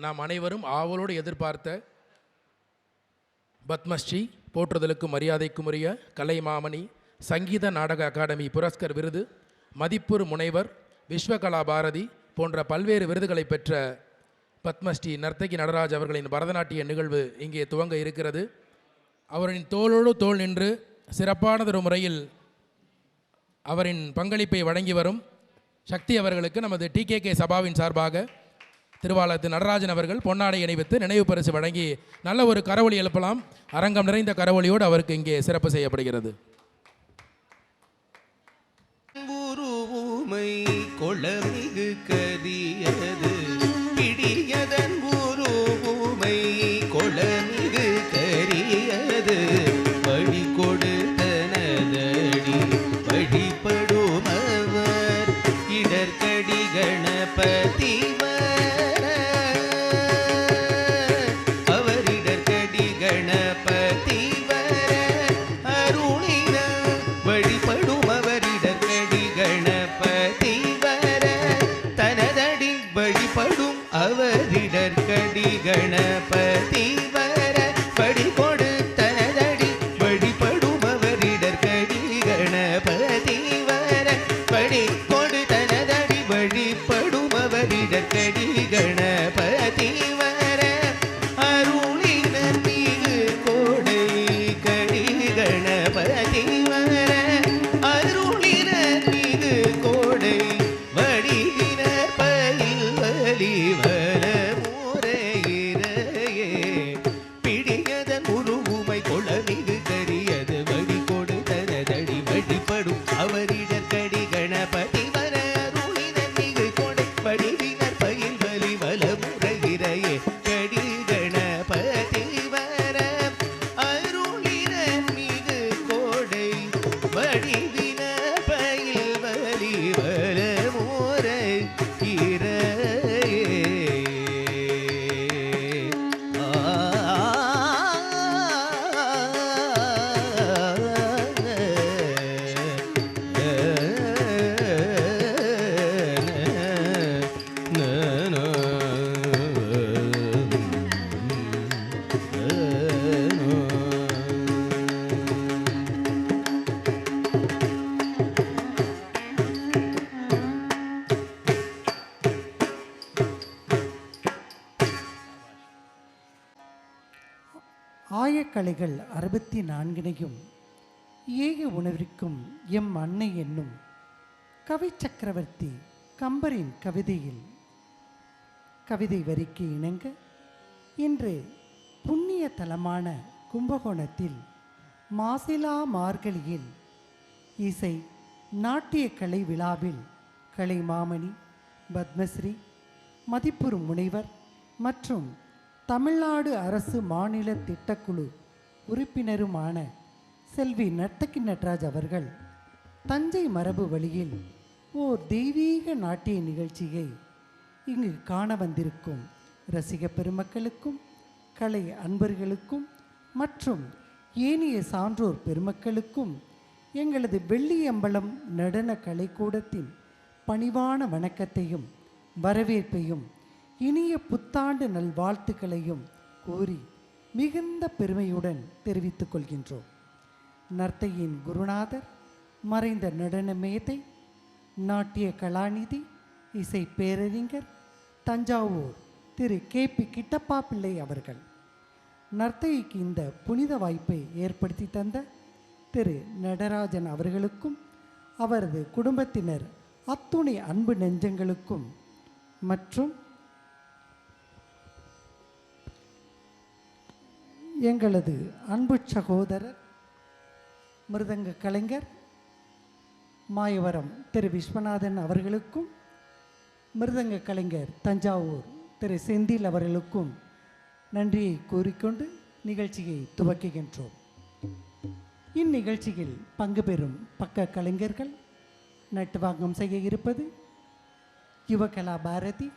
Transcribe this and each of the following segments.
நாம் அனைவரும் ஆவலோடு எதிர்பார்த்த பத்மஸ்ரீ போற்றுதலுக்கும் மரியாதைக்கும் உரிய கலைமாமணி சங்கீத நாடக அகாடமி புரஸ்கர் விருது, மதிப்புறு முனைவர், விஸ்வகலா பாரதி போன்ற பல்வேறு விருதுகளை பெற்ற பத்மஸ்ரீ நர்த்தகி நடராஜ் அவர்களின் பரதநாட்டிய நிகழ்வு இங்கே துவங்க இருக்கிறது. அவரின் தோளோடு தோள் நின்று சிறப்பானதொரு முறையில் அவரின் பங்களிப்பை வழங்கி வரும் சக்தி அவர்களுக்கு நமது டிகேகே சபாவின் சார்பாக திருவாளர் நடராஜன் அவர்கள் பொன்னாடை அணிவித்து நினைவு பரிசு வழங்கி நல்ல ஒரு கரவொலி எழுப்பலாம். அரங்கம் நிறைந்த கரவொலியோடு அவருக்கு இங்கே சிறப்பு செய்யப்படுகிறது. கொளமிகு கரியது பிடியதன் ஊருமை கொளமிகு கரியது வழி கொடுத்தனதடி வழிபடுமவர் இடர்கடி கணபதி அவரிடர்கடி கணபதி வர படி கொடுத்தனதடி வழிபடும் அவரிடர்கடி கணபதி வர படி கொடுத்தனதடி வழிபடும் அவரிடர்கடி கணபதி வர அருளினர் மிகு கோடை கடி கணபதி வர அருளினர் மிகு கோடை வடிவினர் பயில் வலிவ ஆயக்கலைகள் 64 ஏக உணர்விற்கும் எம் அன்னை என்னும் கவி சக்கரவர்த்தி கம்பரின் கவிதையில் கவிதை வரிக்கு இணங்க இன்று புண்ணிய தலமான கும்பகோணத்தில் மாசிலா மார்கழியில் இசை நாட்டிய கலை விழாவில் கலைமாமணி, பத்மஸ்ரீ, மதிப்புறு முனைவர் மற்றும் தமிழ்நாடு அரசு மாநில திட்டக்குழு உறுப்பினருமான செல்வி நர்த்தகி நடராஜ் அவர்கள் தஞ்சை மரபு வழியில் ஓர் தெய்வீக நாட்டிய நிகழ்ச்சியை இங்கு காண வந்திருக்கும் ரசிக பெருமக்களுக்கும் கலை அன்பர்களுக்கும் மற்றும் ஏனைய சான்றோர் பெருமக்களுக்கும் எங்களது வெள்ளியம்பலம் நடன கலைக்கூடத்தின் பணிவான வணக்கத்தையும் வரவேற்பையும் இனிய புத்தாண்டு நல்வாழ்த்துக்களையும் கூறி மிகுந்த பெருமையுடன் தெரிவித்துக் கொள்கின்றோம். நர்த்தகியின் குருநாதர், மறைந்த நடன மேதை, நாட்டிய கலாநிதி, இசை பேரறிஞர், தஞ்சாவூர் திரு KP கிட்டப்பா பிள்ளை அவர்கள் நர்த்தகிக்கு இந்த புனித வாய்ப்பை ஏற்படுத்தி தந்த திரு நடராஜன் அவர்களுக்கும் அவரது குடும்பத்தினர் அத்துணை அன்பு நெஞ்சங்களுக்கும் மற்றும் எங்களது அன்பு சகோதரர் மிருதங்க கலைஞர் மாயவரம் திரு விஸ்வநாதன் அவர்களுக்கும் மிருதங்க கலைஞர் தஞ்சாவூர் திரு செந்தில் அவர்களுக்கும் நன்றியை கூறிக்கொண்டு நிகழ்ச்சியை துவக்குகின்றோம். இந்நிகழ்ச்சியில் பங்கு பெறும் பக்க கலைஞர்கள் நட்டுவாங்கம் செய்ய இருப்பது யுவகலா பாரதி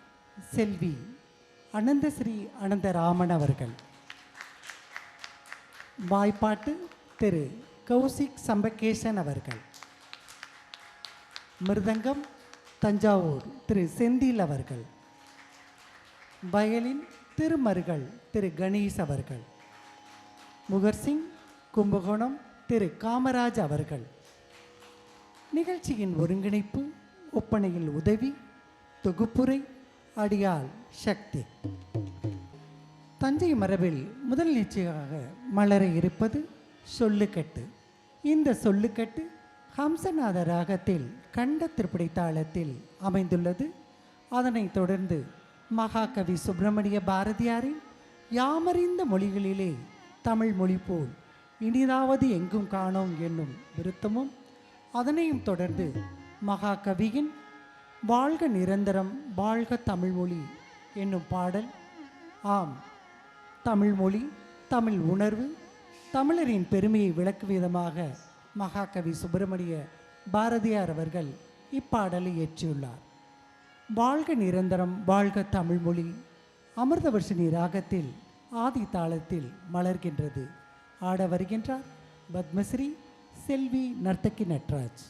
செல்வி அனந்தஸ்ரீ அனந்தராமன் அவர்கள், வாய்ப்பாட்டு திரு கௌசிக் சம்பகேசன் அவர்கள், மிருதங்கம் தஞ்சாவூர் திரு செந்தில் அவர்கள், வயலின் திருமருகள் திரு கணேஷ் அவர்கள். முகர்சிங் கும்பகோணம் திரு காமராஜ் அவர்கள். நிகழ்ச்சியின் ஒருங்கிணைப்பு, ஒப்பனையில் உதவி, தொகுப்புரை அடியாள் சக்தி. தஞ்சை மரபில் முதல் நிச்சயமாக மலர இருப்பது சொல்லுக்கட்டு. இந்த சொல்லுக்கட்டு ஹம்சநாத ராகத்தில் கண்ட திருப்படி தாளத்தில் அமைந்துள்ளது. அதனைத் தொடர்ந்து மகாகவி சுப்பிரமணிய பாரதியாரின் யாமறிந்த மொழிகளிலே தமிழ் மொழி போல் இனிதாவது எங்கும் காணோம் என்னும் விருத்தமும், அதனையும் தொடர்ந்து மகாகவியின் வாழ்க நிரந்தரம் வாழ்க தமிழ்மொழி என்னும் பாடல். ஆம், தமிழ்மொழி, தமிழ் உணர்வு, தமிழரின் பெருமையை விளக்கும் விதமாக மகாகவி சுப்பிரமணிய பாரதியார் அவர்கள் இப்பாடலை இயற்றியுள்ளார். வாழ்க நிரந்தரம் வாழ்க தமிழ்மொழி அமிர்தவர்ஷினி ராகத்தில் ஆதி தாளத்தில் மலர்கின்றது. ஆட வருகின்றார் பத்மஸ்ரீ செல்வி நர்த்தகி நட்ராஜ்.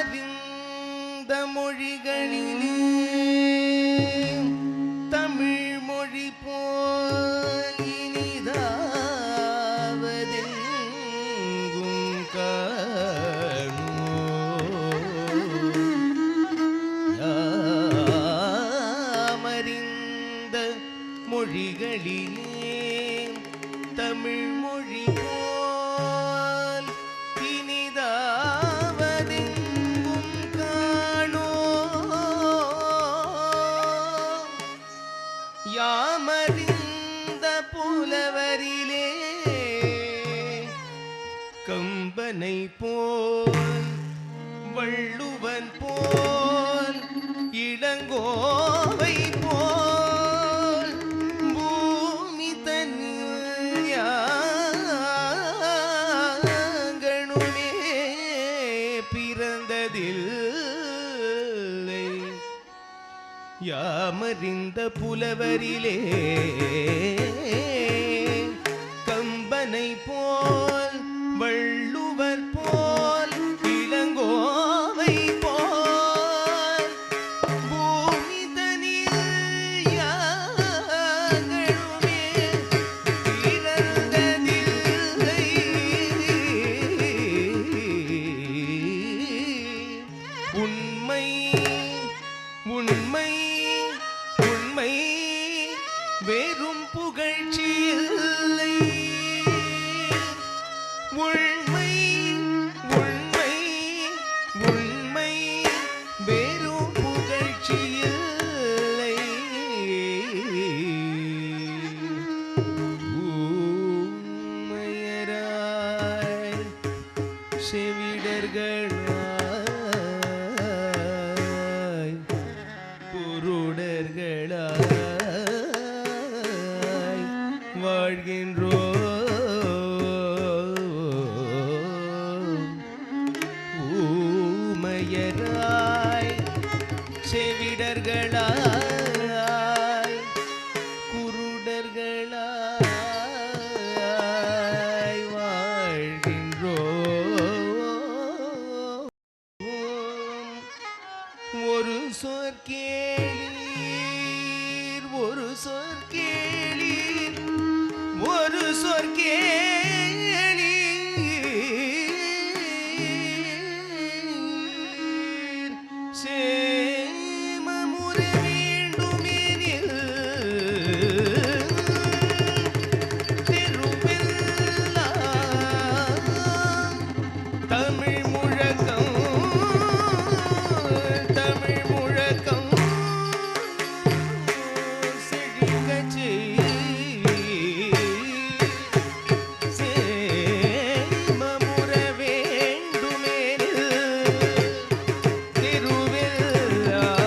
யாமறிந்த மொழிகளிலே தமிழ் மொழி போல் இனிதாவதெங்கும் காணோ. யாமறிந்த மொழிகளிலே தமிழ் மொழி போல் இனிதாவதெங்கும் காணோ. யாமறிந்த புலவரிலே கம்பனை போல் வள்ளுவன் போல் இளங்கோவை போல் பூமி தன்னில் யாங்கணுமே பிறந்ததில்லை. யாமறிந்த புலவரிலே கம்பனை போல் வள்ளுவர் போல் இளங்கோவை போல் பூமி தனில் யாங்களுமே பிறந்ததில்லை. உண்மை உண்மை உண்மை வெறும் புகழ்ச்சியில்லை. உண்மை உண்மை உண்மை வெறும் புகழ்ச்சியில்லை. ஊமையராய் செவிடர்களாய் குருடர்களாய் வாழ்கின்றோம். ஊமையராய் செவிடர்களாய் குருடர்களாய் வாழ்கின்றோம். ஒரு சொற்கேளீர் ஒரு சொற்கேளீர் ஒரு சொற்கேளீர் சேமமுற வேண்டுமெனில் தெருவெல்லாம் தமிழ் முழக்கம் தமிழ் முழக்கம் செழிக்கச் செய். சேமமுற வேண்டுமெனில் தெருவெல்லாம்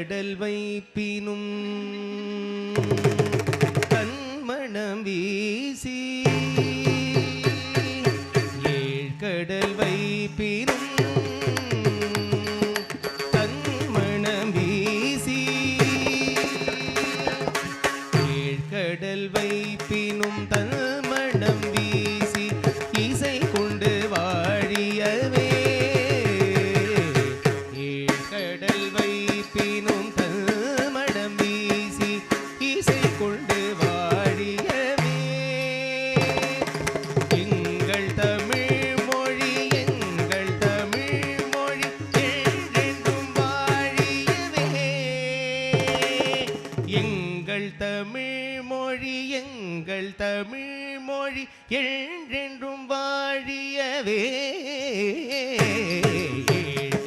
கடல் வைப்பினும் தன்மணம் வீசி ஏழ்கடல் வைப்பினும் தன்மணம் வீசி ஏழ்கடல் வைப்பினும் தன்மணம் வீசி இசை கொண்டு வாழியவே ஏழ்கடல் வைப்பினும் தன்மணம் வீசி இசை கொண்டு வாழியவே எங்கள் தமிழ் மொழி என்றென்றும் வாழியவே எங்கள் தமிழ் மொழி என்றென்றும் வாழியவே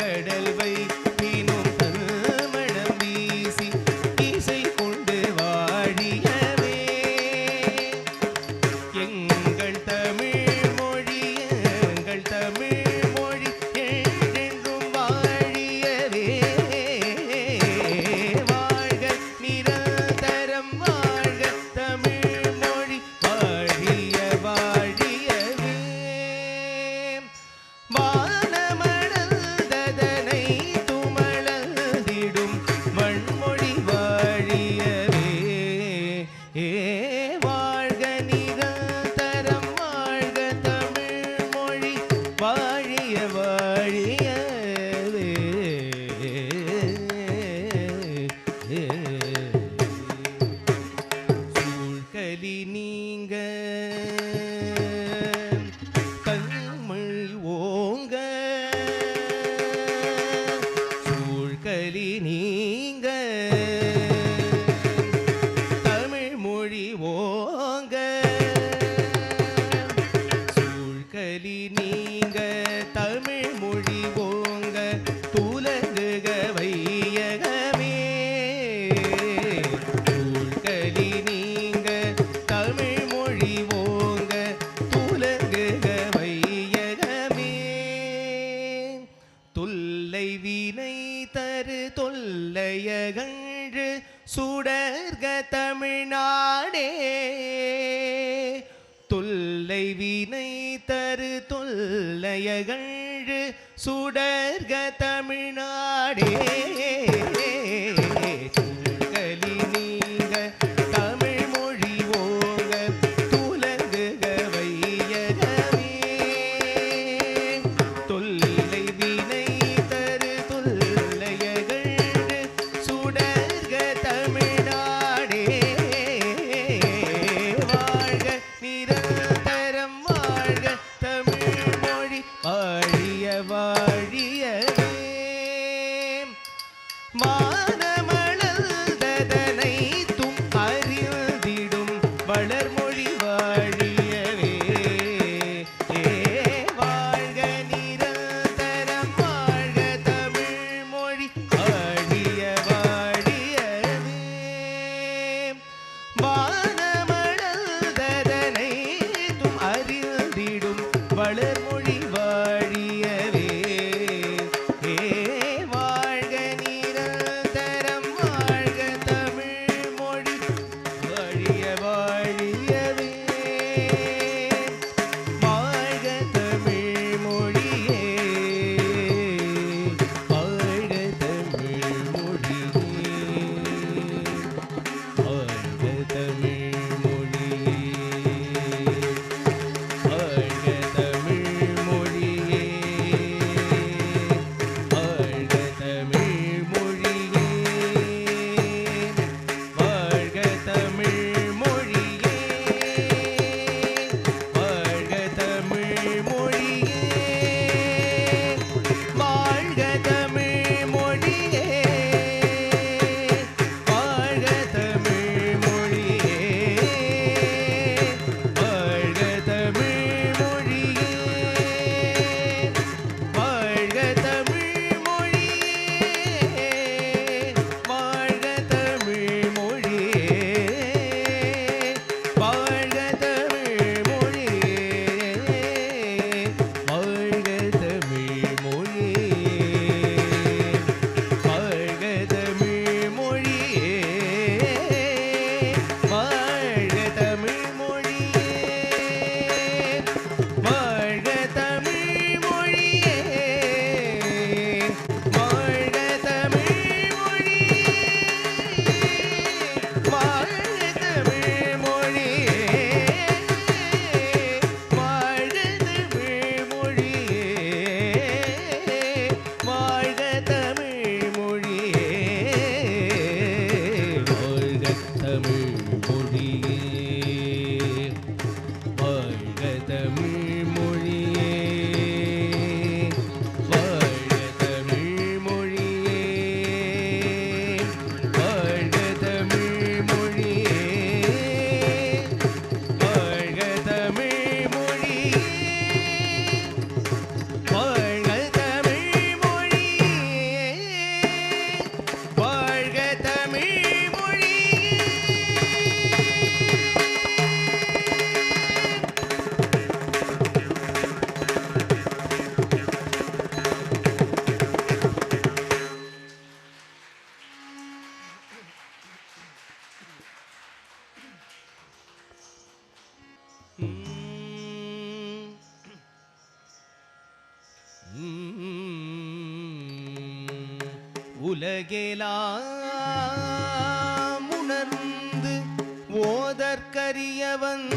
கடல் வைப்பினும் தன்மணம் வீசி இசை கொண்டு வாழியவே எங்கள் தமிழ் மொழி என்றென்றும் வாழியவே வாழ்க நிரந்தரம் வாழ்க தமிழ் மொழி வாழிய வாழியவே வானமளந்ததனை துமளந்திடும் வன்மொழி வாழியவே வாழ்க நிரந்தரம் வாழ்க தமிழ் மொழி வாழிய வாழியவே சூழ்கலி நீங்க தமிழ் ஓங்க சூழ்கலி நீங்க தமிழ் மொழி ஓங்க சூழ்கலி நீங்க தமிழ் மொழி ஓங்க துலங்குக வையகமே சூழ்கலி நீங்க தமிழ் மொழி ஓங்க துலங்குக வையகமே தொல்லை வினை தரு தொல்லையகன்று சுடர்க தமிழ்நாடே தொல்லை வினை தரு தொல்லையகன்று சுடர்க தமிழ்நாடே சூழ்கலி நீங்க தமிழ் மொழி ஓங்க துலங்குக வையகமே தொல்லை வினை தரு தொல்லையகன்று சுடர்க தமிழ்நாடே வாழ்க நிரந்தரம் வாழ்க தமிழ் மொழி வாழிய வாழியவே உலகெலாம் உணர்ந்து ஓதற்கரியவன்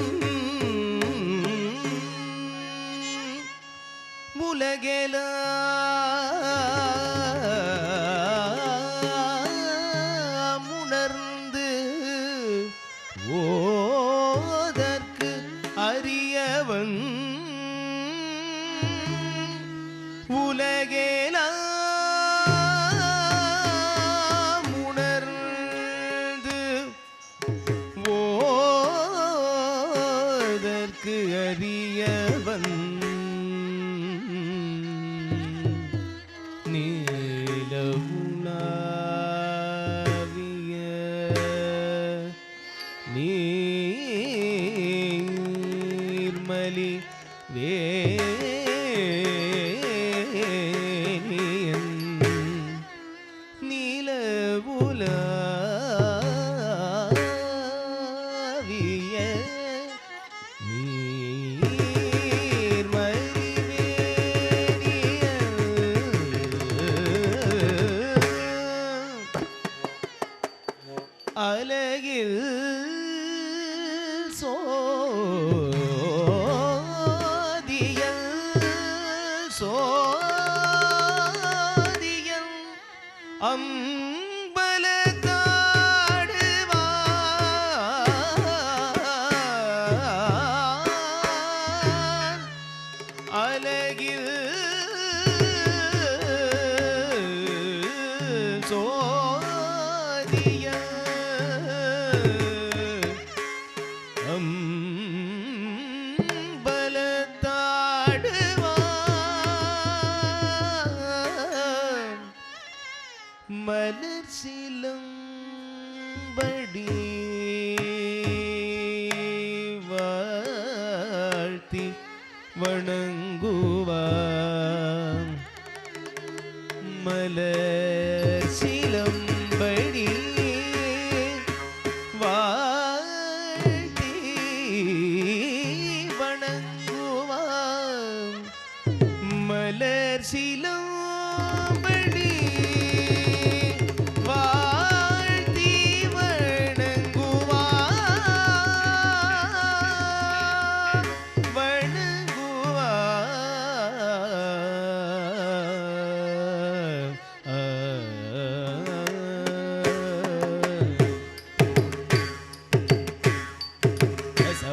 உலகெலாம் உணர்ந்து ஓதற்கு அறியவன் உலகெலாம் உணர்ந்து ஓதற்கு அறியவன் நீலவுலாவிய நீர்மலி வேணியன் நீலவுலாவிய நீர்மலி அலகில் சோதியல் அம்பலத்தாடுவான் அலகில் அம்பலத்தாடுவான் மலர் சிலம்படி வாழ்த்தி வணங்குவான் மலர் சிலம்படி வாழ்த்தி வணங்குவான் மலர் சிலம்படி வாழ்த்தி வணங்குவான்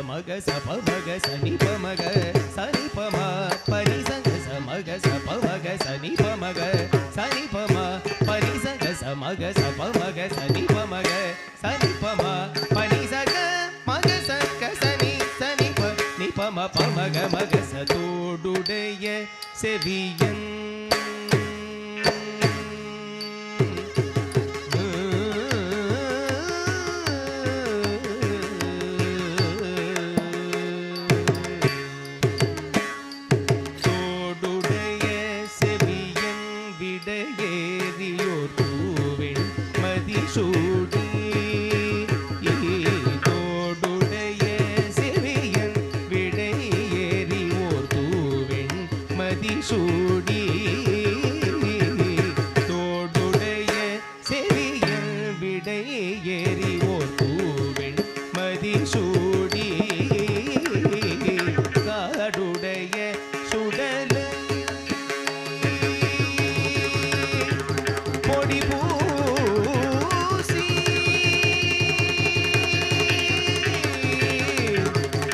மக சபமக சனிபமக சனிபம பரிசங்க சமக சபமக சனிபமக சனிபம பரிசங்க சமக சபமக சனிபமக சனிபம பரிசக மக சக சனி சனிப நிபம பமக மக சதோடுடைய செவியன் சூடி தோடுடைய செவியன் விடையேறி ஓர் தூவெண் மதிசூடி தோடுடைய செவியன் விடையேறி ஓர் தூவெண் மதிசூடி காடுடைய சுடல பொடி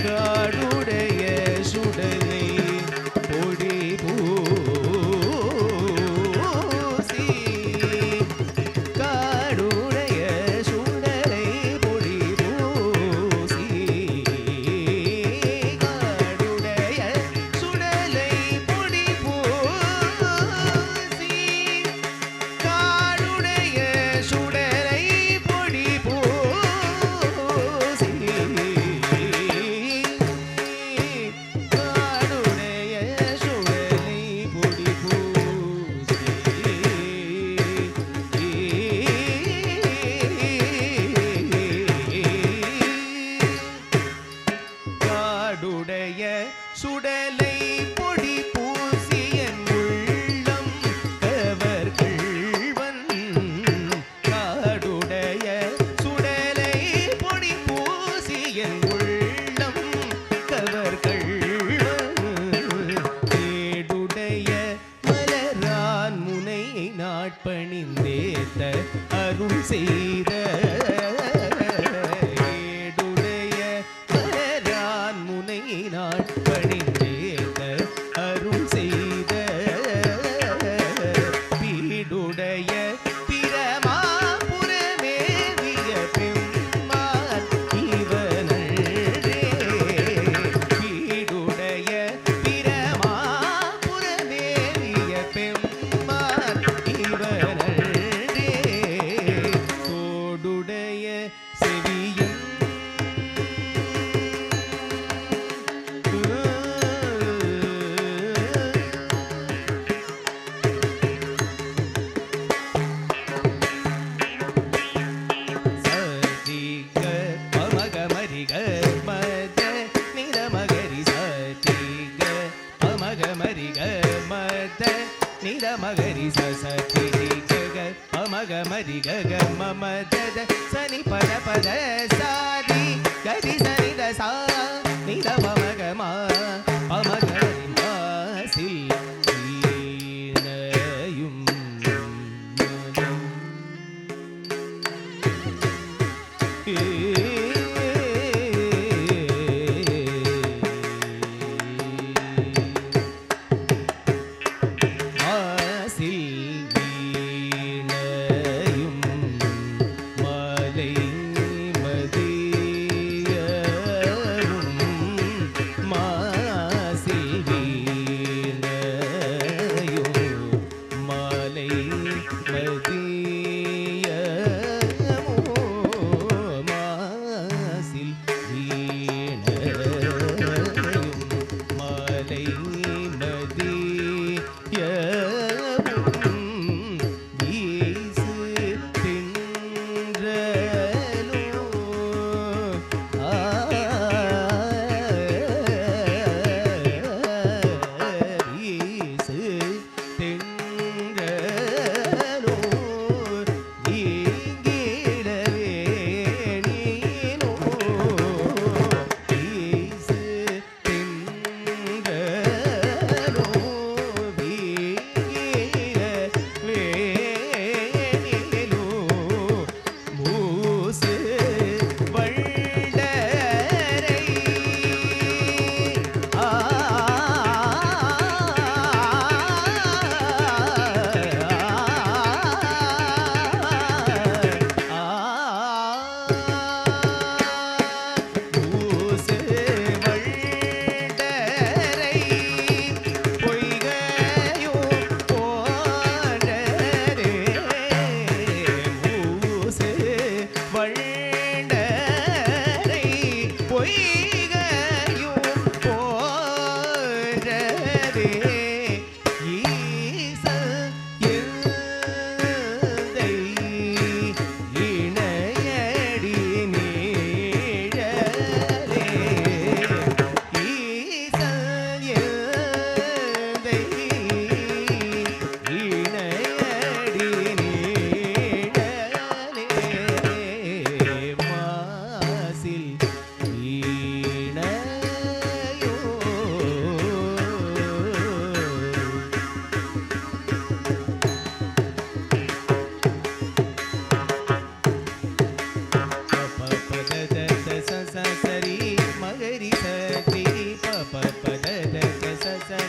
காடுடைய சுடலை பொடி பூசி நாட்பணிந்தேத்த அருள் செய்த ஏடுடைய மலரான் முனை நாட்பணிந்தேத்த அருள் செய்த பீடுடைய பிரமாபுரமேவிய பெம்மான் இவனன்றே. பீடுடைய பிரமாபுரமேவிய பெம்மான் இவனன்றே. தோடுடைய செவியன் சதிக பமகமரிக மத நிரமகரி சதிக பமகமரிக மத நிரமகரி சதிக பமகமரிக மமத சனி பத பத சாதி கரி சனி தசா நிரமகமா பமகரி மாசில் வீணையும் மாசில் வீணையும் மாலை மதியரும் மாசில் வீணையும் மாலை மதியமோ மாசில் வீணையும் மாலை மதியமும் வீசு தின்றலோ வீசு தின்றலோ நீங்கிடவே நீனோ வீசு தின்றலோ வீங்கிடவே நீனோ மூசு வண்டரை மூசு வண்டரை பொய்கையோ போன்றரே மூசு வண்டரை பொய்கையோ போன்றரே ஈச எந்தை இணையடி நீழலே ஈச எந்தை இணையடி நீழலே மாசில் வீணையோ சரி மகரி சரி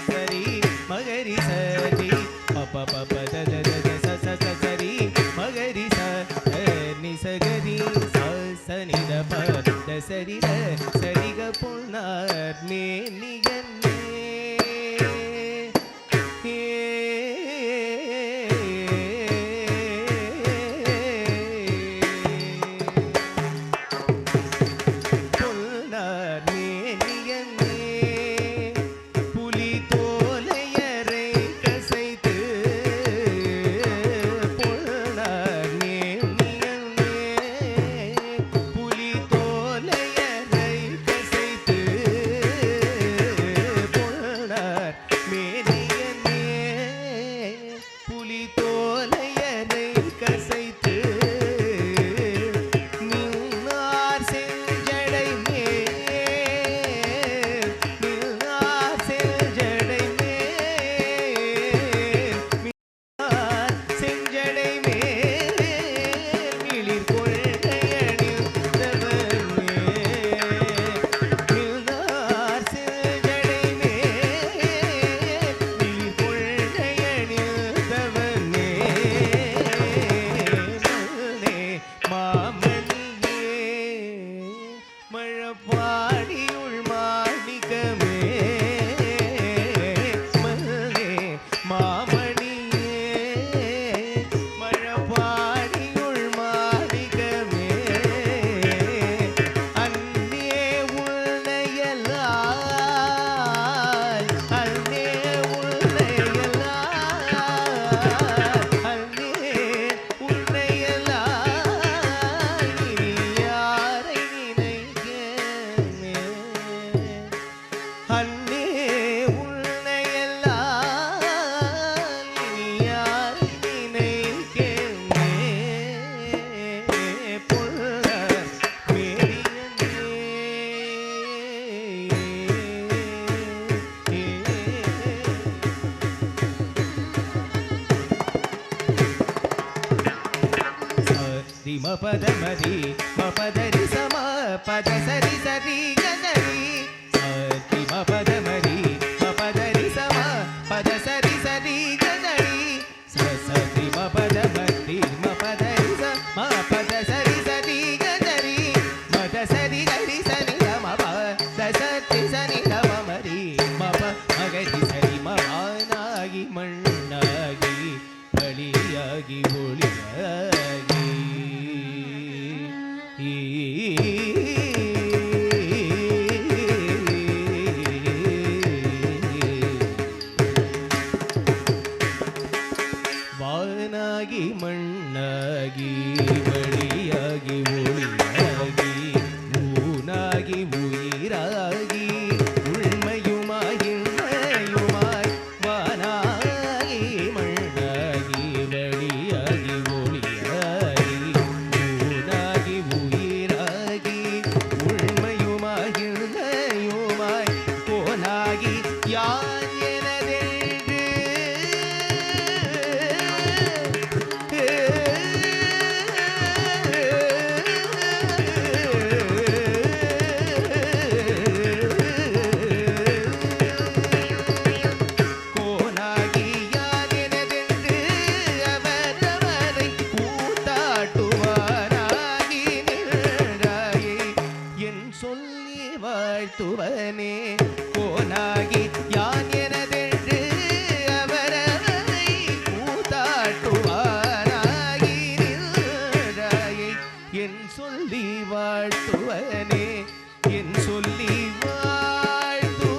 சரி மகரி சரி சரி மகரி நிசகரி சனித பத சரித சரிக பொன்னார் மேனியன்னே பொன்னார் மேனியன்னே புலி தோலையரை கசைத்து பொன்னார் மேனியன்னே புலி தோலையரை கசைத்து பத மரி மபதரி சம பத சரி சரி கதரி சரி மபத மரி மபதரி சம பத சரி சரி கதரி சரி மபத மரி மபதரி சம பத சரி சரி கதரி மத சரி கரி சனி ம பத சரி சனி மரி மப மகரி சரி மவானாகி மண்ணாகி பலியாகி ஒளியாகி வானாகி மண்ணாகி வழியாகி ஒளியாகி ஊனாகி உயிராகி உண்மையுமாய் இன்மையுமாய் வானாகி மண்ணாகி வழியாகி ஒளியாகி ஊனாகி உயிராகி உண்மையுமாய் இன்மையுமாய் கோனாகி யான் எனதென்று கோனாகி யான் எனதென்று அவரவரை கூத்தாட்டுவாராகி நின்றாயே என் சொல்லி வாழ்த்துவனே கோனாகி யான் எனதென்று அவரவரை கூத்தாட்டுவாராகி நின்றாயே என் சொல்லி வாழ்த்துவனே என் சொல்லி வாழ்த்துவனே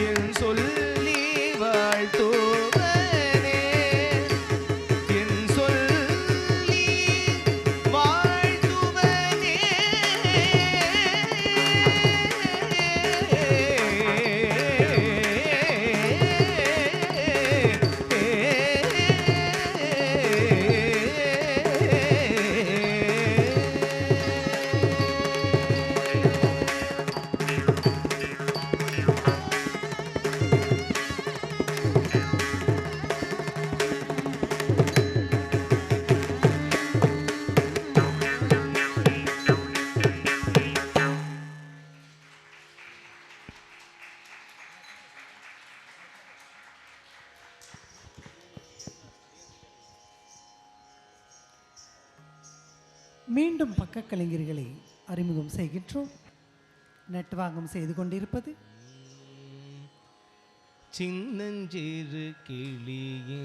என் சொல்லி வாழ்த்துவனே என் சொல்லி வாழ்த்துவனே மீண்டும் பக்க கலைஞர்களை அறிமுகம் செய்கின்றோம். நட்வாங்கம் செய்து கொண்டிருப்பது சின்னஞ்சிறு கிளியே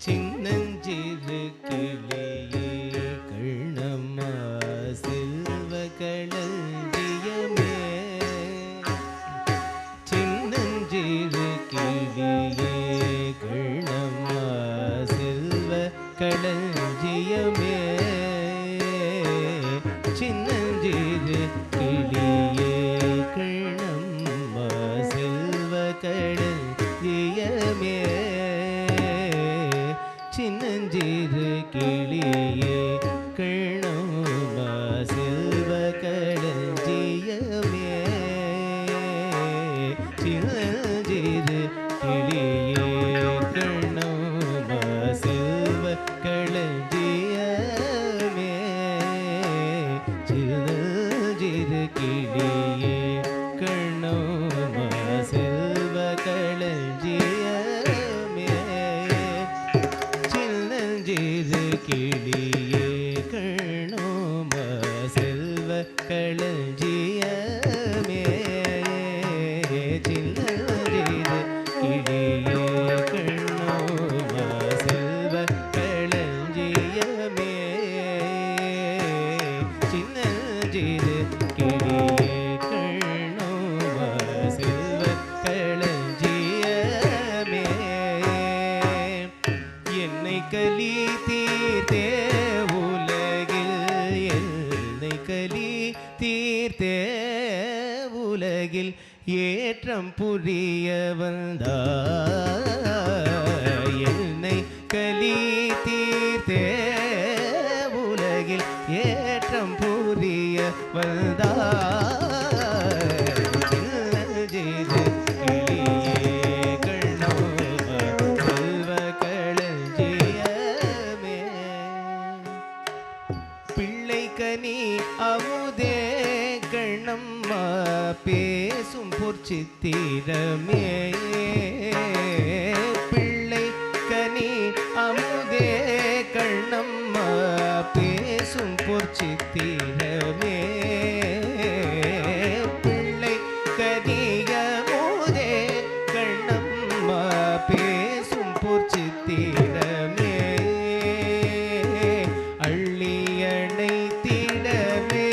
சின்னஞ்சிறு கிளியே கண்ணம்மா செல்வ களஞ்சியமே சின்னஞ்சிறு கிளியே கண்ணம்மா செல்வ களஞ்சியமே சின்னஞ்சிறு கிளியே கண்ணம்மா செல்வ களஞ்சியமே சின்னஞ்சிறு கிளியே கண்ணம்மா செல்வ களஞ்சியமே சின்னஞ்சிறு கிளியே கண்ணம்மா செல்வ களஞ்சியமே சின்னஞ்சிறு கிளியே கண்ணம்மா செல்வ களஞ்சியமே சின்னஞ்சிறு கிளியே கண்ணம்மா செல்வ களஞ்சியமே சின்னஞ்சிறு கிளியே கண்ணம்மா செல்வ களஞ்சியமே சின்னஞ்சிறு கிளியே கண்ணம்மா செல்வ களஞ்சியமே என்னை கலி தீர்த்தே உலகில் என்னை கலி தீர்த்தே உலகில் ஏற்றம் புரிய வந்தாய் என்னை கலி தீர்த்தே உலகில் ஏற்றம் புரிய வந்தாய் கனி அமுதே கண்ணம்மா பேசும் பொற்சித்திரமே பிள்ளை கனி அமுதே கண்ணம்மா பேசும் பொற்சித்திரமே பிள்ளை கனியமுதே கண்ணம்மா பேசும் பொற்சித்திரமே அள்ளியணை திடவே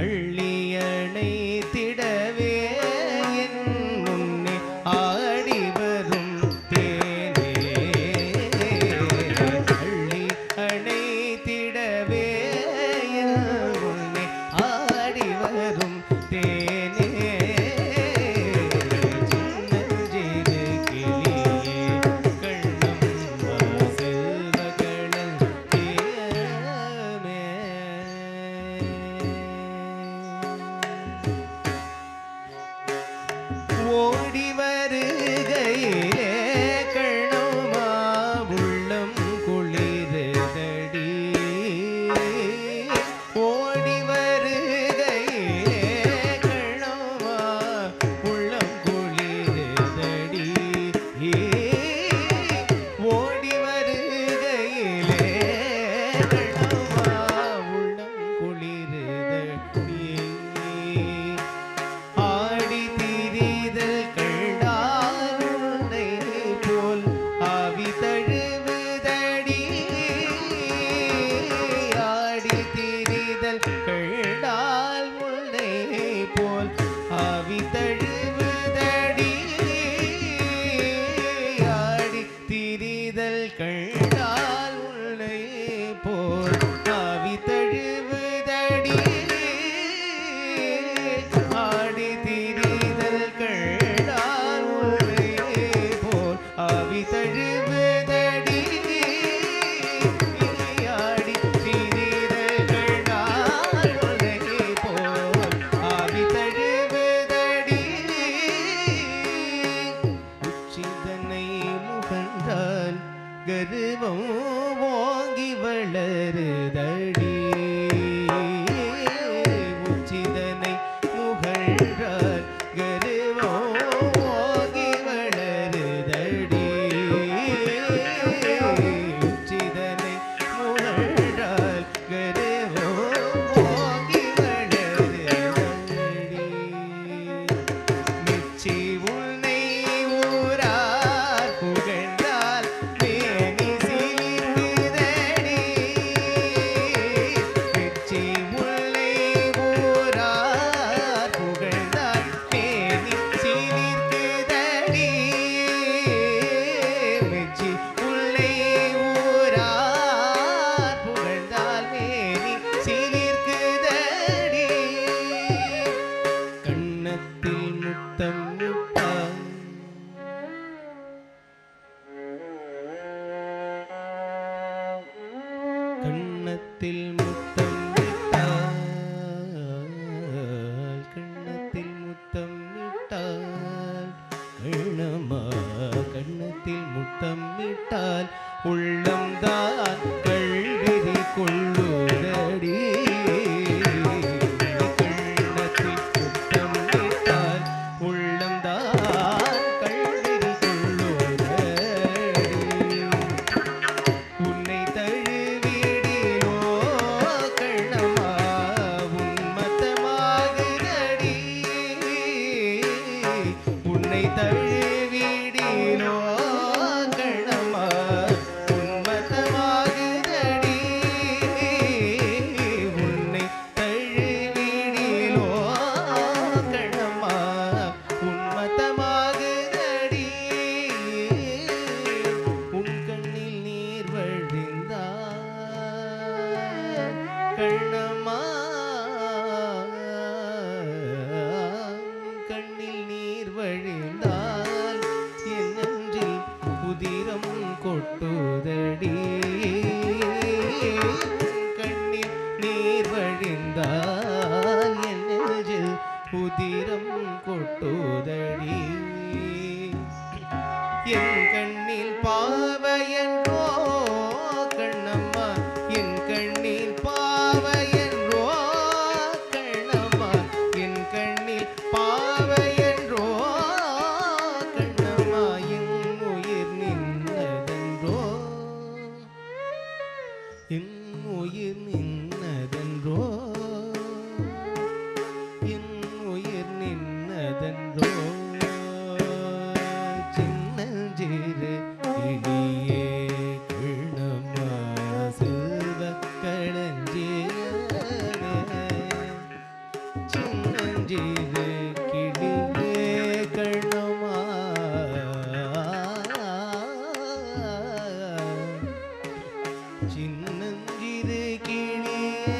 அள்ளியணை திடவே என் முன்னே ஆடி வரும் தேனே அள்ளி அணை திடவே என் முன்னே ஆடி வரும் தேனே சின்னஞ்சிறு கிளியே கண்ணம்மா செல்வகணல் தியமே ஓடி வருகையிலே கண்ணம்மா உள்ளம் குளிருதடி ஓடி வருகையிலே கண்ணம்மா உள்ளம் குளிருதடி ஓடி வருகையிலே கண்ணம்மா உள்ளம் குளிருதடி ஆடி திரிதல் கண்டால் உன்னை போல் ஆவி தழுவுதடி ஆடி திரிதல் கண்டால் உன்னை போல் ஆவி தழுவுதடி ஆடி திரிதல் கண்டால் உன்னை போல் ஆவி தழுவுதடி ஆடி திரிதல் கண்டால் உன்னை போல் ஆவி தழுவுதடி ஆடி திரிதல் கண்டால் உன்னை போல் ஆவி தழுவுதடி உச்சிதனை முகன்றால் கருவம் ஓங்கி வளருதடி உச்சிதனை முகழ்றால் கருவம் ஓங்கி வளருதடி உச்சிதனை முகழ்றால் கருவம் ஓங்கி வளருதடி மெச்சி உன்னை ஊரார் புகழ்ந்தால் மேனி சிலிர்க்குதடி மெச்சி உன்னை ஊரார் புகழ்ந்தால் மேனி சிலிர்க்குதடி மெச்சி உன்னை ஊரார் புகழ்ந்தால் மேனி சிலிர்க்குதடி கண்ணத்தில் முத்தம் விட்டான் கண்ணத்தில் முத்தம் விட்டால் கண்ணத்தில் முத்தம் விட்டால் கண்ணம்மா கண்ணத்தில் முத்தம் விட்டால் உள்ளம்தான் கல்விதி கொள்ளுதடி கண்ணத்தில் முத்தம் விட்டால் உள்ளம்தான் கல்விதி கொள்ளுதடி உன்னை தழுவிடிலோ கண்ணம்மா உன்மத்தமாகுதடி உன்னை தழுவிடிலோ கண்ணம்மா உன்மத்தமாகுதடி உன்னை தழுவிடிலோ கண்ணம்மா உன்மத்தமாகுதடி உன் கண்ணில் நீர் வழிந்தால் கண்ணம்மா கண்ணில் நீர் வழிந்தால் என் நெஞ்சில் உதிரம் கொட்டுதடி உன் கண்ணில் நீர் வழிந்தால் என் நெஞ்சில் உதிரம் கொட்டுதடி என் கண்ணில் பாவையன்றோ கண்ணம்மா என் கண்ணில் உயிர் நின்னதென்றோ என் உயிர் நின்னதென்றோ சின்னஞ்சிறு கிளியே கிண்ணமா செல்வ களஞ்சியமே சின்னஞ்சிறு கிளியே கண்ணமா சின்னஞ்சிறு கிளியே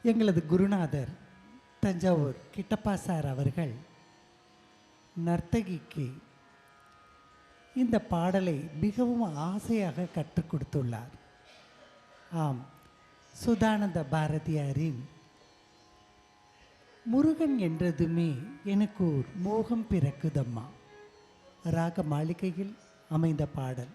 எங்களது குருநாதர் தஞ்சாவூர் கிட்டப்பா சார் அவர்கள் நர்த்தகிக்கு இந்த பாடலை மிகவும் ஆசையாக கற்றுக் கொடுத்துள்ளார். ஆம், சுதானந்த பாரதியாரின் முருகன் என்றதுமே எனக்கு ஒரு மோகம் பிறக்குதம்மா ராக மாளிகையில் அமைந்த பாடல்.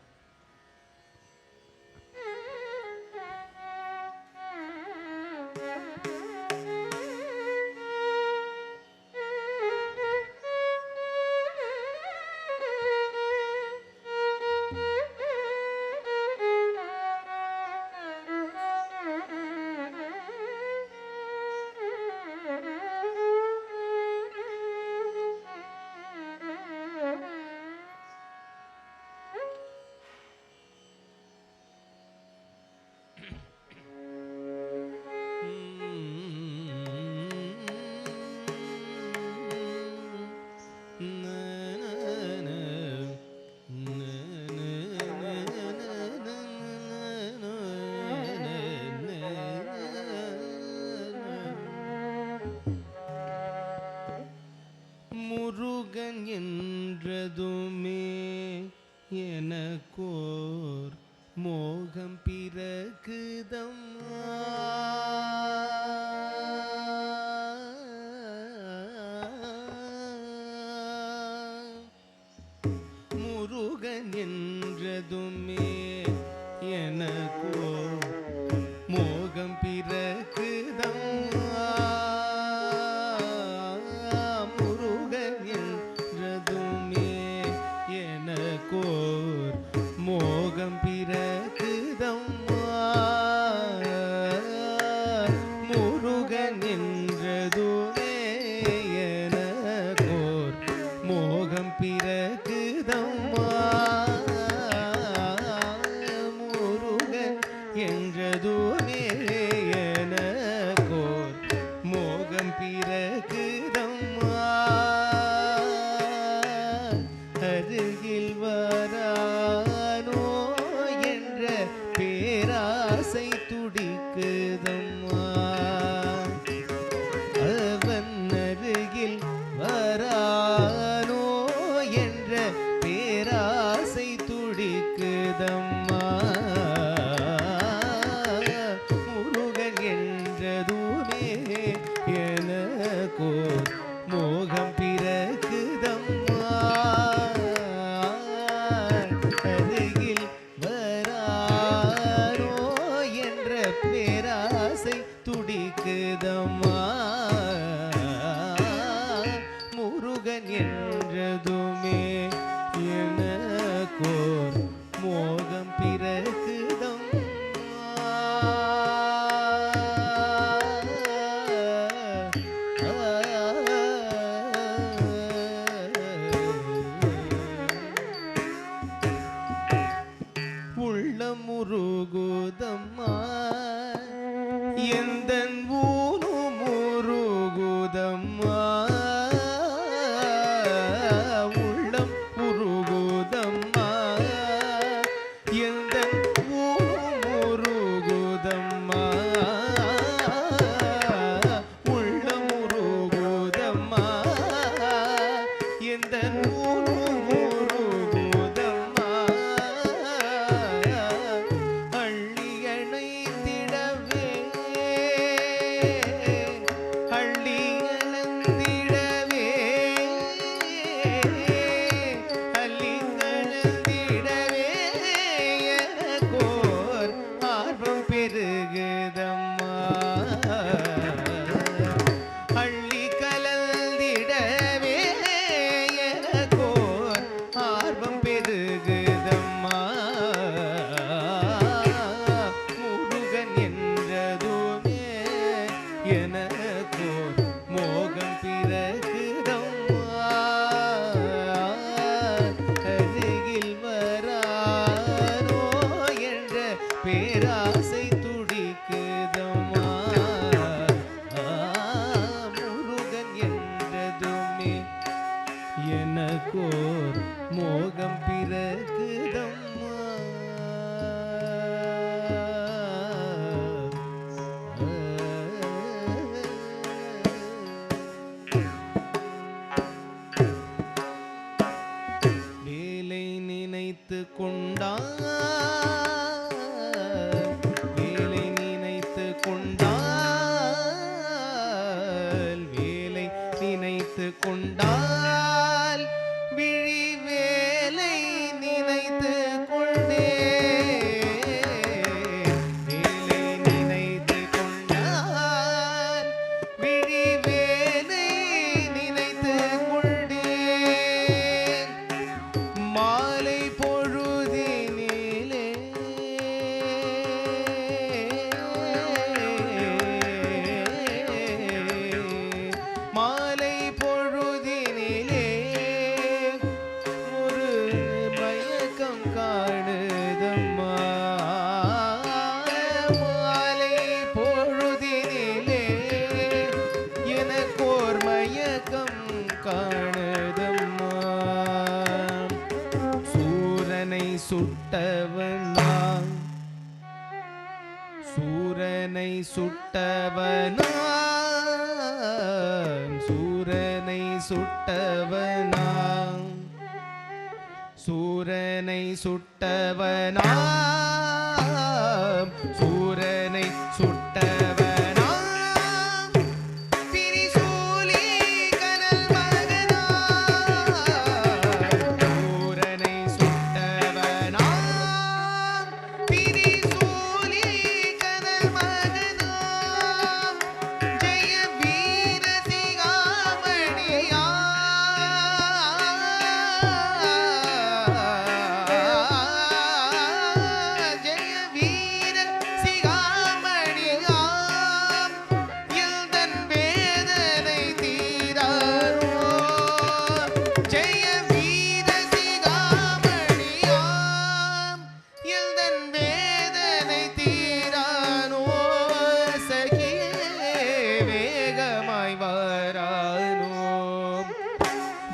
முருகன் என்றதுமே எனக்கோர் மோகம் பிறகுதம்மா. முருகன் என்றதுமே எனக்கோர் மோகம் பிறகுதம்மா. எனக்கோர் மோகம் பிறகுதம்மா. முருகன் என்றதுமே எனக்கோர் மோகம் பிறகுதம்மா. முருகன் என்றதுமே எனக்கோர் மோகம் பிறகுதம்மா. அருகில் வரானோ என்ற பேராசை துடிக்குதம்மா. அவன் அருகில் வரானோ என்ற பேராசை துடிக்குதம்மா. முருகன் என்றதுமே எனக்கோர் மோகம் பிறகுதம்மா. அருகில் வரானோ என்ற பேராசை துடிக்குதம்மா. முருகன் என்றதுமே எனக்கோர் மோகம் பிறகுதம்மா. உள்ளம் முருகுதம்மா எந்தன் ஊனும் முருகுதம்மா. உள்ளம் முருகுதம்மா எந்தன் ஊனும் முருகுதம்மா. உள்ளம் முருகுதம்மா எந்தன் ஊனும் முருகுதம்மா. கொண்டால் வேலை நினைத்து கொண்டால் வேலை நினைத்து கொண்டால் விழி வேலை நினைத்து கொண்டே வேலை நினைத்து கொண்டால் விழி வேலை நினைத்து கொண்டேன் மாலை பொழுதினிலே மாலை பொழுதினிலே ஒரு மயக்கம் காணுதம்மா மாலை பொழுதினிலே எனக்கோர் மயக்கம் காணுதம்மா சூரனை சுட்டவனா சூரனை சுட்டவனா சூரனை சுட்டவனா சூரனை சுட்டவனா சூரனை சுட்டவனா திரிசூலி கனல் மகனா சூரனை சுட்டவனா திரிசூலி கனல் மகனா ஜெய வீர சிகாமணியா ஜெய வீர சிகாமணியா எல்தன் வேதனை தீராரோ ஜெய வீர சிகாமணியா எல்தன் வேதனை தீரானோ சகியே வேகமாய் வாரானோ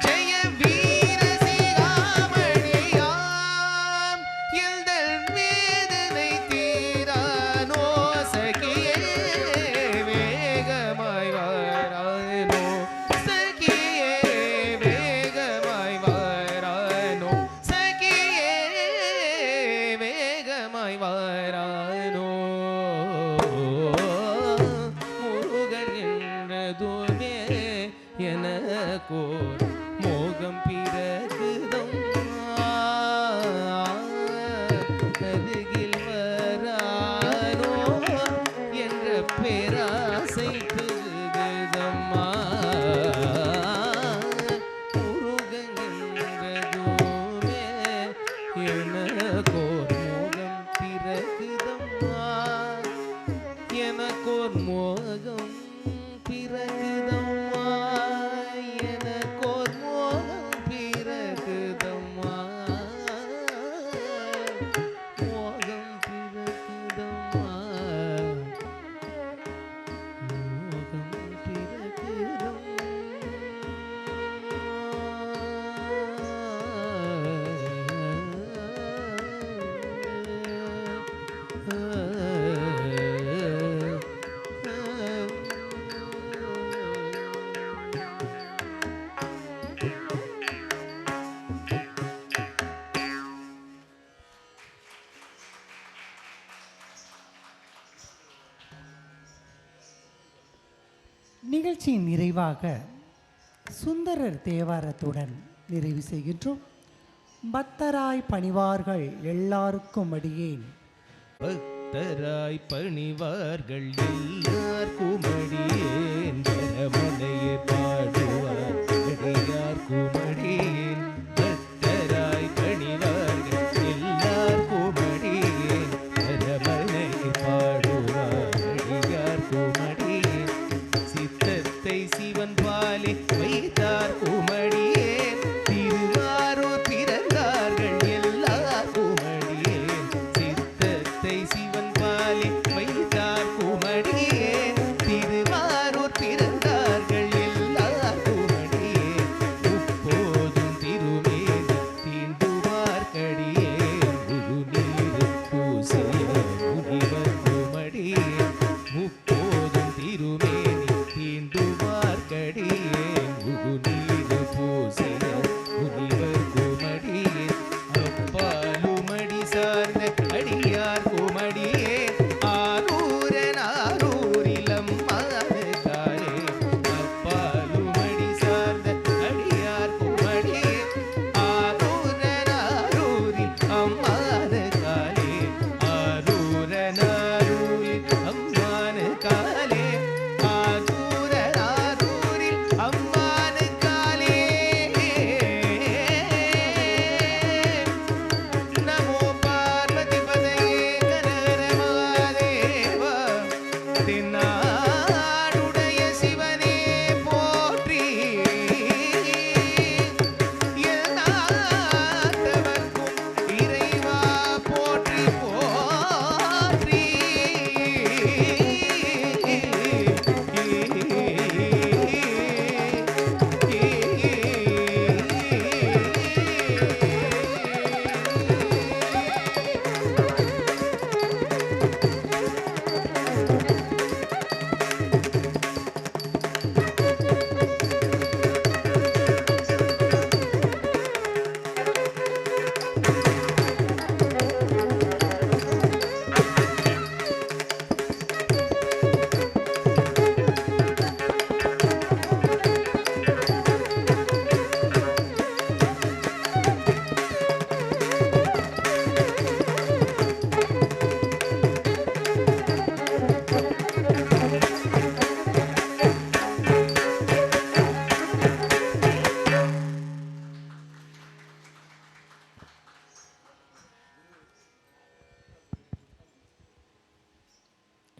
ஜெய வீர சிகாமணியா எல்தன் வேதனை தீரானோ சகியே வேகமாய் வாரானோ சகியே வேகமாய் வாரானோ சகியே வேகமாய் வாரானோ முருகன் என்றதுமே எனக்கோ மோகம் பிறகுதம்மா அருகில் வரானோ என்ற பேராசை பெருகுதம்மா முருகன் என்றதுமே எனக்கோர் மோகம் பிறகுதம்மா எனக்கோர் மோகம் பிறகுதம்மா எனக்கோர் மோகம் பிறகுதம்மா மோகம் பிறகுதம்மா மோகம் நிகழ்ச்சியின் நிறைவாக சுந்தரர் தேவாரத்துடன் நிறைவு செய்கின்றோம். பக்தராய் பணிவார்கள் எல்லாருக்கும் அடியேன் பக்தராய் பணிவார்கள் எல்லாருக்கும் அடியேன் பரமனையே பாடுவார் அடியார்க்கும் அடியேன் பக்தராய் பணிவார்கள் எல்லாருக்கும் அடியேன் பரமனையே பாடுவார் அடியார்க்கும் அடியேன் சித்தத்தை சிவன் பாலே வைத்தார் குமடியேன் திருவாரூர் பிறந்தார்கள் எல்லார் குமடியேன் சித்தத்தை சிவன் பாலே வைத்தார் குமடியேன் திருவாரூர்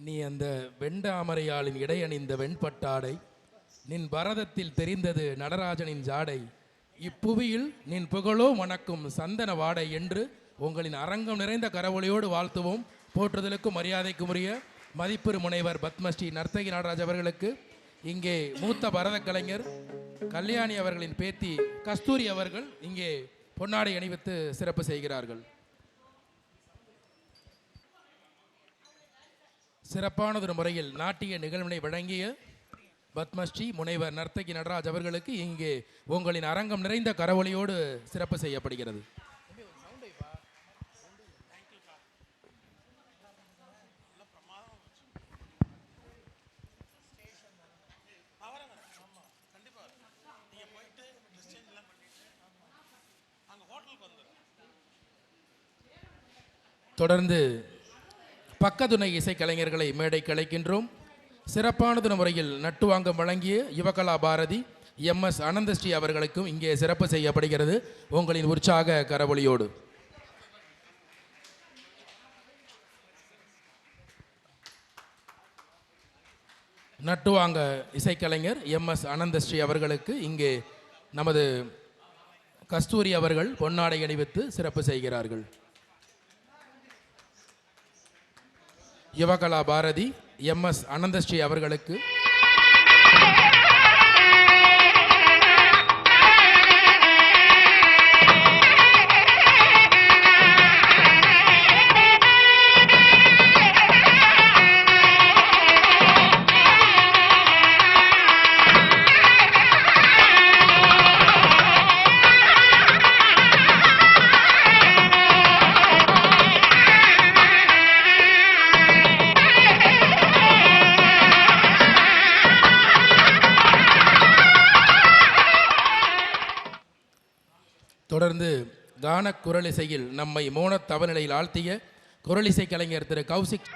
நீ அந்த வெண்டாமரையாளின் இடையணிந்த வெண்பட்டாடை, நின் பரதத்தில் தெரிந்தது நடராஜனின் ஜாடை, இப்புவியில் நின் புகழோ மணக்கும் சந்தன வாடை என்று உங்களின் அரங்கம் நிறைந்த கரவொலியோடு வாழ்த்துவோம். போற்றுதலுக்கும் மரியாதைக்கும் உரிய மதிப்பெரு முனைவர் பத்மஸ்ரீ நர்த்தகி நடராஜ் அவர்களுக்கு இங்கே மூத்த பரத கலைஞர் கல்யாணி அவர்களின் பேத்தி கஸ்தூரி அவர்கள் இங்கே பொன்னாடை அணிவித்து சிறப்பு செய்கிறார்கள். சிறப்பானதொரு முறையில் நாட்டிய நிகழ்வினை வழங்கிய பத்மஸ்ரீ முனைவர் நர்த்தகி நடராஜ் அவர்களுக்கு இங்கே உங்களின் அரங்கம் நிறைந்த கரவொலியோடு சிறப்பு செய்யப்படுகிறது. தொடர்ந்து பக்கத்துணை இசைக்கலைஞர்களை மேடைக்கு அழைக்கின்றோம். சிறப்பானது முறையில் நட்டுவாங்கம் வழங்கிய யுவகலா பாரதி எம்எஸ் அனந்தஸ்ரீ அவர்களுக்கும் இங்கே சிறப்பு செய்யப்படுகிறது உங்களின் உற்சாக கரவொலியோடு. நட்டுவாங்க இசைக்கலைஞர் எம்எஸ் அனந்தஸ்ரீ அவர்களுக்கு இங்கே நமது கஸ்தூரி அவர்கள் பொன்னாடை அணிவித்து சிறப்பு செய்கிறார்கள். யுவகலா பாரதி எம்எஸ் அனந்தஸ்ரீ அவர்களுக்கு தொடர்ந்து கான குரலிசையில் நம்மை மோனத் தவநிலையில் ஆழ்த்திய குரலிசை கலைஞர் திரு கௌசிக்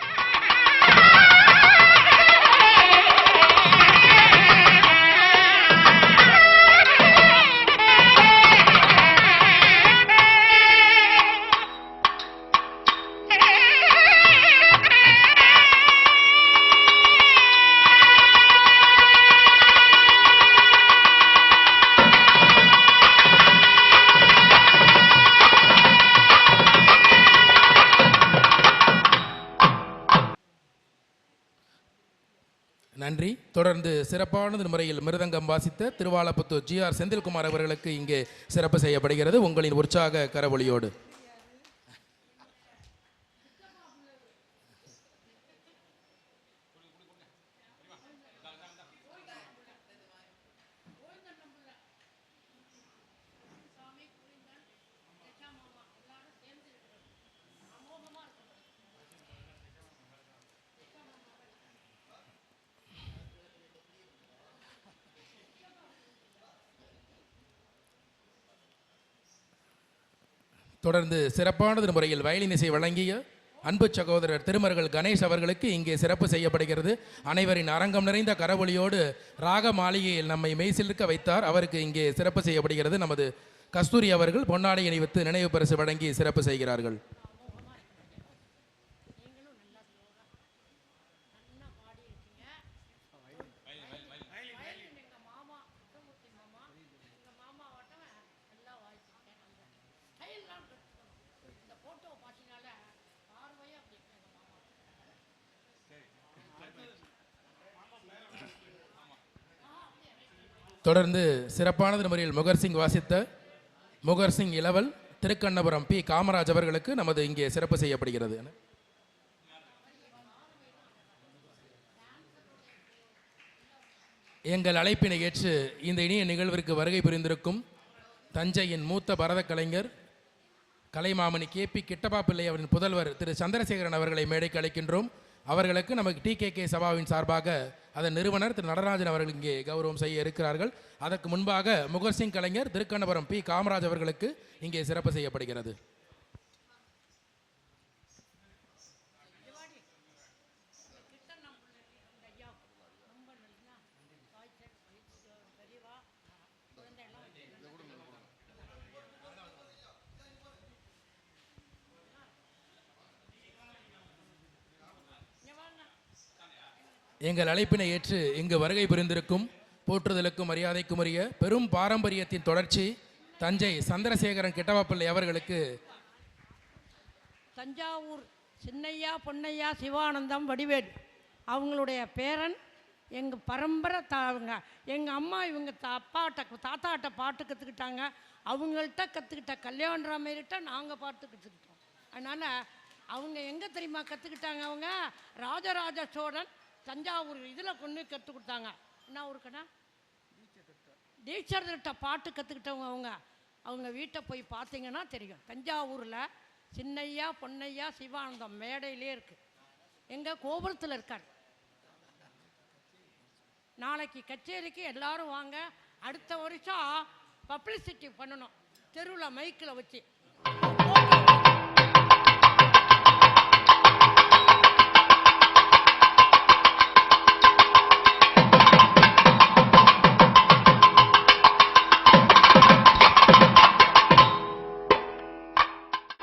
நன்றி. தொடர்ந்து சிறப்பான முறையில் மிருதங்கம் வாசித்த திருவாலப்புத்தூர் ஜிஆர் செந்தில்குமார் அவர்களுக்கு இங்கே சிறப்பு செய்யப்படுகிறது உங்களின் உற்சாக கரவொலியோடு. தொடர்ந்து சிறப்பானது முறையில் வயலின் இசை வழங்கிய அன்பு சகோதரர் திருமருகல் கணேஷ் அவர்களுக்கு இங்கே சிறப்பு செய்யப்படுகிறது. அனைவரின் அரங்கம் நிறைந்த கரவொலியோடு ராக மாளிகையில் நம்மை மெய்சிலிருக்க வைத்தார். அவருக்கு இங்கே சிறப்பு செய்யப்படுகிறது. நமது கஸ்தூரி அவர்கள் பொன்னாடை அணிவித்து நினைவு பரிசு வழங்கி சிறப்பு செய்கிறார்கள். தொடர்ந்து சிறப்பானது முறையில் முகர்சிங் வாசித்த முகர்சிங் இளவல் திருக்கண்ணபுரம் பி காமராஜ் அவர்களுக்கு நமது இங்கே சிறப்பு செய்யப்படுகிறது. எங்கள் அழைப்பினை ஏற்று இந்த இனிய நிகழ்விற்கு வருகை புரிந்திருக்கும் தஞ்சையின் மூத்த பரத கலைஞர் கலைமாமணி KP கிட்டப்பா பிள்ளை அவரின் புதல்வர் திரு சந்திரசேகரன் அவர்களை மேடைக்கு அழைக்கின்றோம். அவர்களுக்கு நமக்கு TKK சபாவின் சார்பாக அதன் நிறுவனர் திரு நடராஜன் அவர்கள் இங்கே கௌரவம் செய்ய இருக்கிறார்கள். அதற்கு முன்பாக முகர்சிங் கலைஞர் திருக்கண்ணபுரம் பி காமராஜ் அவர்களுக்கு இங்கே சிறப்பு செய்யப்படுகிறது. எங்கள் அழைப்பினை ஏற்று இங்கு வருகை புரிந்திருக்கும் போற்றுதலுக்கும் மரியாதைக்கும் உரிய பெரும் பாரம்பரியத்தின் தொடர்ச்சி தஞ்சை சந்திரசேகரன் கிட்டவாப்பிள்ளை அவர்களுக்கு தஞ்சாவூர் சின்னையா பொன்னையா சிவானந்தம் வடிவேல் அவங்களுடைய பேரன் எங்கள் பரம்பரை அவங்க எங்கள் அம்மா இவங்க தாத்தாட்ட பாட்டு கற்றுக்கிட்டாங்க. அவங்கள்ட்ட கற்றுக்கிட்ட கல்யாணராமையிட்ட நாங்கள் பாட்டு கற்றுக்கிட்டோம். அதனால் அவங்க எங்கே தெரியுமா கற்றுக்கிட்டாங்க? அவங்க ராஜராஜ சோழன் தஞ்சாவூர் இதில் கொண்டு கற்றுக் கொடுத்தாங்க. என்ன ஊருக்கண்ணா? டீச்சர்கிட்ட பாட்டு கற்றுக்கிட்டவங்க அவங்க வீட்டை போய் பார்த்தீங்கன்னா தெரியும். தஞ்சாவூரில் சின்னையா பொன்னையா சிவானந்தம் மேடையிலே இருக்குது. எங்கள் கோபுரத்தில் இருக்கார். நாளைக்கு கச்சேரிக்கு எல்லாரும் வாங்க. அடுத்த வருஷம் பப்ளிசிட்டி பண்ணணும் தெருவில் மைக்கில் வச்சு.